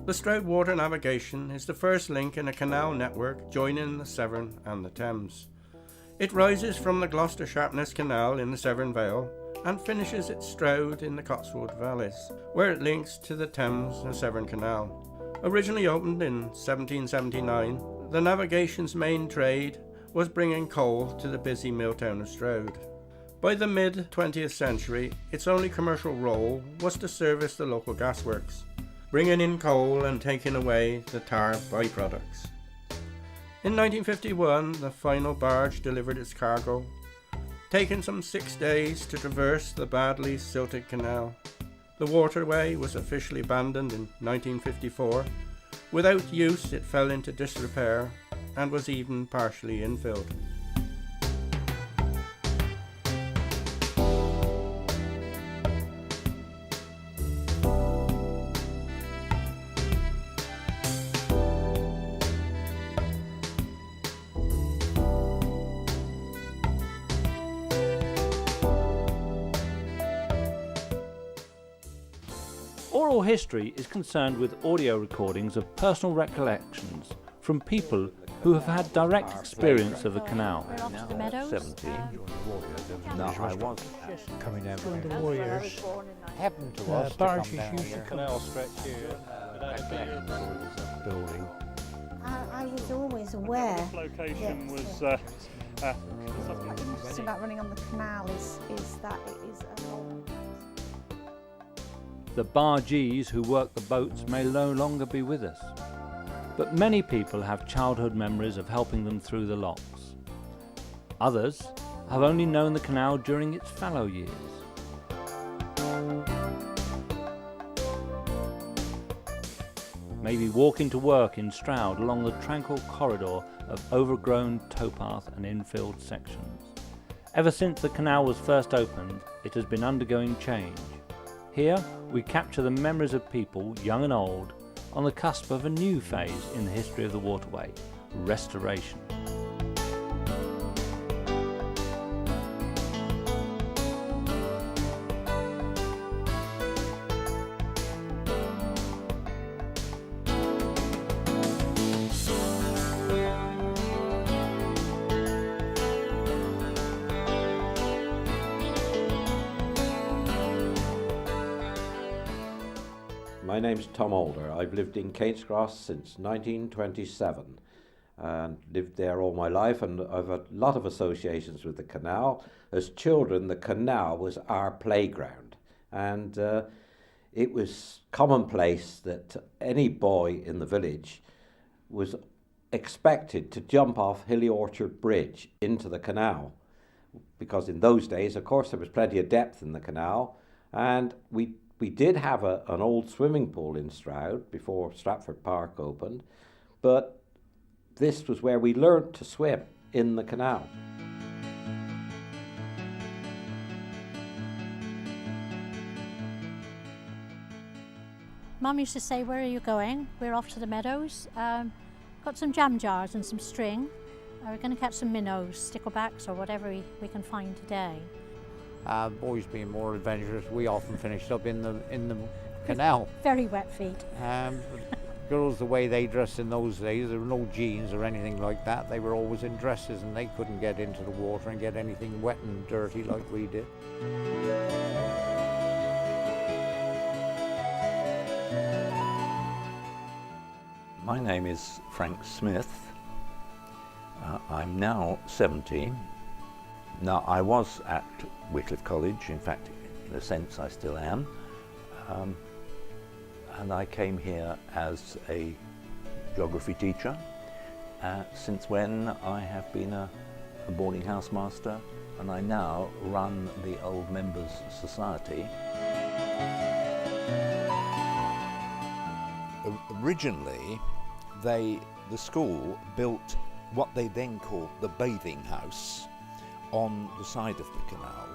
The Stroud Water Navigation is the first link in a canal network joining the Severn and the Thames. It rises from the Gloucester Sharpness Canal in the Severn Vale and finishes at Stroud in the Cotswold Valleys, where it links to the Thames and Severn Canal. Originally opened in 1779, the navigation's main trade was bringing coal to the busy mill town of Stroud. By the mid-20th century, its only commercial role was to service the local gasworks, bringing in coal and taking away the tar byproducts. In 1951, the final barge delivered its cargo, taking some 6 days to traverse the badly silted canal. The waterway was officially abandoned in 1954. Without use, it fell into disrepair and was even partially infilled. Oral history is concerned with audio recordings of personal recollections from people who have had direct experience of the canal. We're off to the meadows. 17. No, I was coming down One from of the warriors. happened to us to barges come down used to here. canal stretch here. Building. I was always aware. This location was What's interesting about running on the canal is that it is a long. The bargees who work the boats may no longer be with us, but many people have childhood memories of helping them through the locks. Others have only known the canal during its fallow years. Maybe walking to work in Stroud along the tranquil corridor of overgrown towpath and infilled sections. Ever since the canal was first opened, it has been undergoing change. Here we capture the memories of people, young and old, on the cusp of a new phase in the history of the waterway, restoration. My name's Tom Alder. I've lived in Caitescross since 1927 and lived there all my life, and I've a lot of associations with the canal. As children, the canal was our playground, and it was commonplace that any boy in the village was expected to jump off Hilly Orchard Bridge into the canal, because in those days, of course, there was plenty of depth in the canal, and we did have an old swimming pool in Stroud before Stratford Park opened, but this was where we learnt to swim, in the canal. Mum used to say, "Where are you going?" "We're off to the meadows. Got some jam jars and some string. We're going to catch some minnows, sticklebacks or whatever we can find today." Boys being more adventurous, we often finished up in the canal. Very wet feet. Girls, the way they dressed in those days, there were no jeans or anything like that. They were always in dresses, and they couldn't get into the water and get anything wet and dirty like we did. My name is Frank Smith. I'm now 70. Now, I was at Wycliffe College, in fact, in a sense I still am, and I came here as a geography teacher, since when I have been a boarding house master, and I now run the Old Members Society. Originally, the school built what they then called the bathing house on the side of the canal.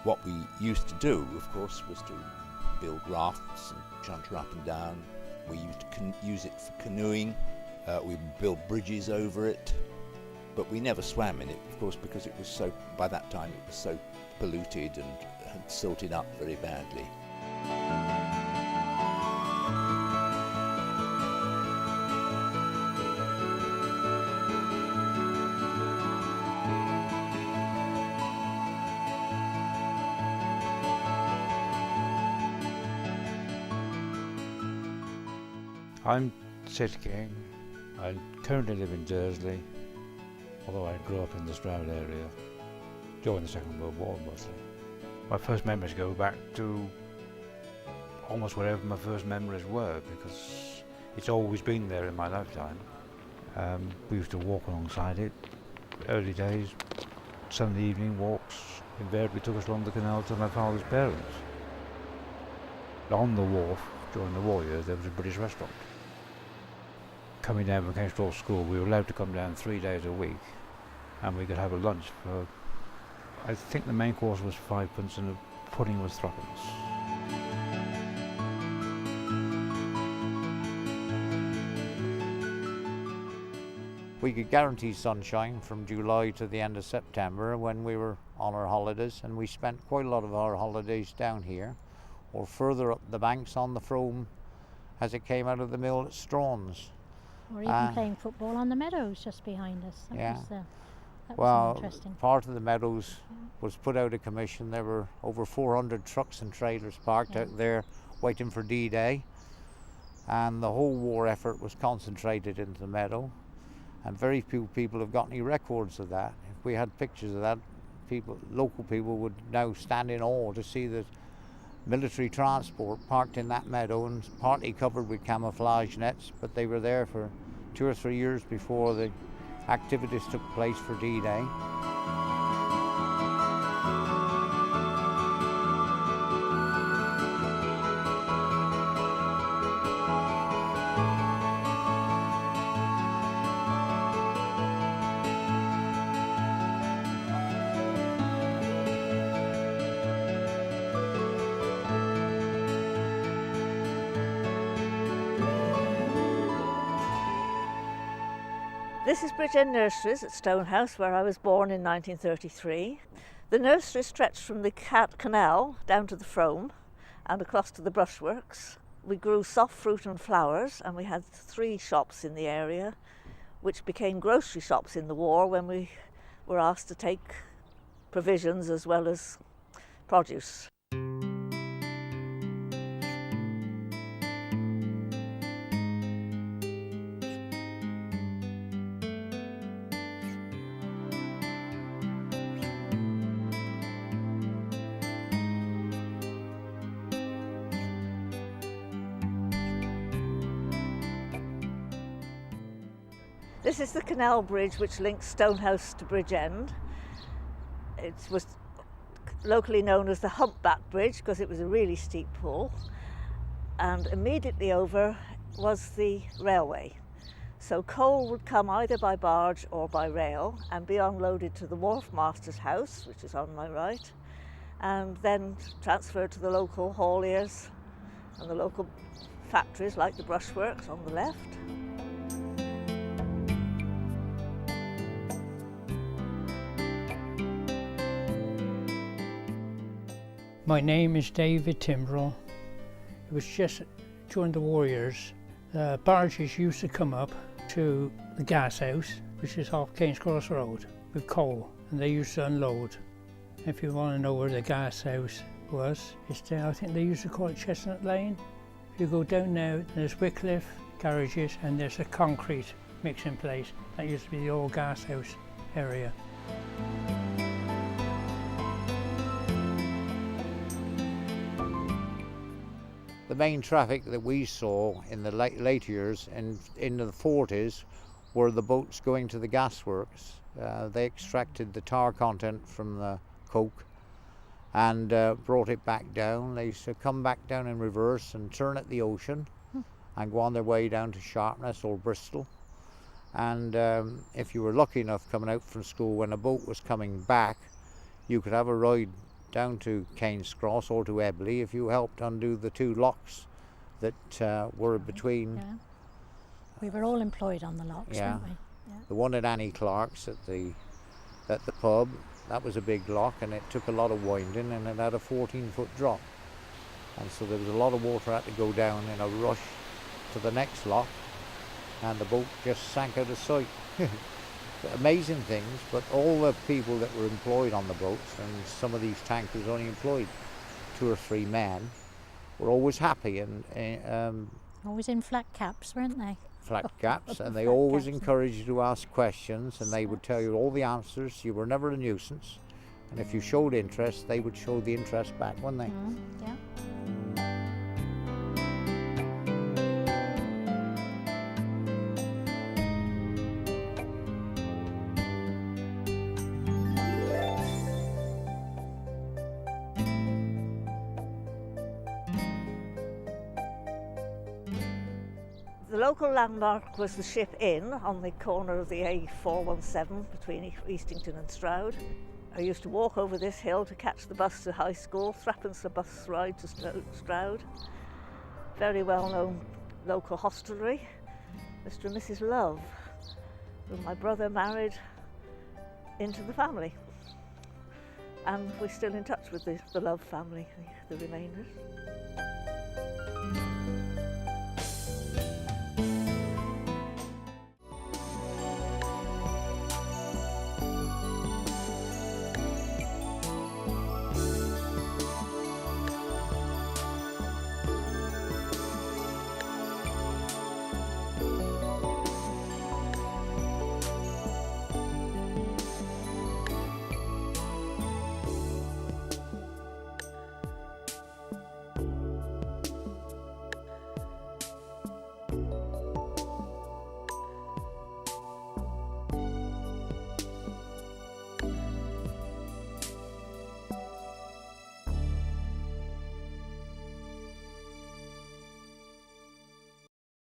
What we used to do, of course, was to build rafts and shunter up and down. We used to use it for canoeing. We built bridges over it, but we never swam in it, of course, because it was so, by that time it was so polluted and had silted up very badly. I'm Sid King. I currently live in Dursley, although I grew up in the Stroud area during the Second World War mostly. My first memories go back to almost wherever my first memories were, because it's always been there in my lifetime. We used to walk alongside it. Early days, Sunday evening walks invariably took us along the canal to my father's parents. On the wharf, during the war years, there was a British restaurant. Coming down from Cambridge Cross School, we were allowed to come down 3 days a week, and we could have a lunch for, I think the main course was 5p and the pudding was 3p. We could guarantee sunshine from July to the end of September when we were on our holidays, and we spent quite a lot of our holidays down here or further up the banks on the Frome as it came out of the mill at Strawn's. Or even playing football on the meadows just behind us. That was interesting. Part of the meadows was put out of commission. There were over 400 trucks and trailers parked out there waiting for D-Day, and the whole war effort was concentrated into the meadow, and very few people have got any records of that. If we had pictures of that, local people would now stand in awe to see the military transport parked in that meadow and partly covered with camouflage nets, but they were there for 2 or 3 years before the activities took place for D-Day. This is Bridgend Nurseries at Stonehouse, where I was born in 1933. The nursery stretched from the canal down to the Frome and across to the brushworks. We grew soft fruit and flowers, and we had 3 shops in the area, which became grocery shops in the war when we were asked to take provisions as well as produce. This is the canal bridge which links Stonehouse to Bridgend. It was locally known as the Humpback Bridge because it was a really steep pull, and immediately over was the railway. So coal would come either by barge or by rail and be unloaded to the wharf master's house, which is on my right, and then transferred to the local hauliers and the local factories like the brushworks on the left. My name is David Timbrell. It was just during the war years, barges used to come up to the gas house, which is off King's Cross Road, with coal, and they used to unload. If you want to know where the gas house was, it's down, I think they used to call it Chestnut Lane. If you go down now, there's Wycliffe garages and there's a concrete mixing place. That used to be the old gas house area. The main traffic that we saw in the late years and into the 40s were the boats going to the gasworks. They extracted the tar content from the coke and brought it back down. They used to come back down in reverse and turn at the ocean and go on their way down to Sharpness or Bristol. And if you were lucky enough coming out from school when a boat was coming back, you could have a ride down to King's Cross or to Ebbleigh if you helped undo the 2 locks that were between. Yeah. We were all employed on the locks, weren't we? Yeah. The one at Annie Clark's at the pub, that was a big lock, and it took a lot of winding, and it had a 14-foot drop. And so there was a lot of water had to go down in a rush to the next lock, and the boat just sank out of sight. Amazing things, but all the people that were employed on the boats, and some of these tankers only employed 2 or 3 men, were always happy and Always in flat caps, weren't they? Flat caps, and they Flat always caps. encourage you to ask questions, and they would tell you all the answers. You were never a nuisance, and if you showed interest, they would show the interest back, wouldn't they? Yeah. The local landmark was the Ship Inn on the corner of the A417 between Eastington and Stroud. I used to walk over this hill to catch the bus to high school, threepence a bus ride to Stroud. Very well-known local hostelry, Mr. and Mrs. Love, whom my brother married into the family. And we're still in touch with the Love family, the remainders.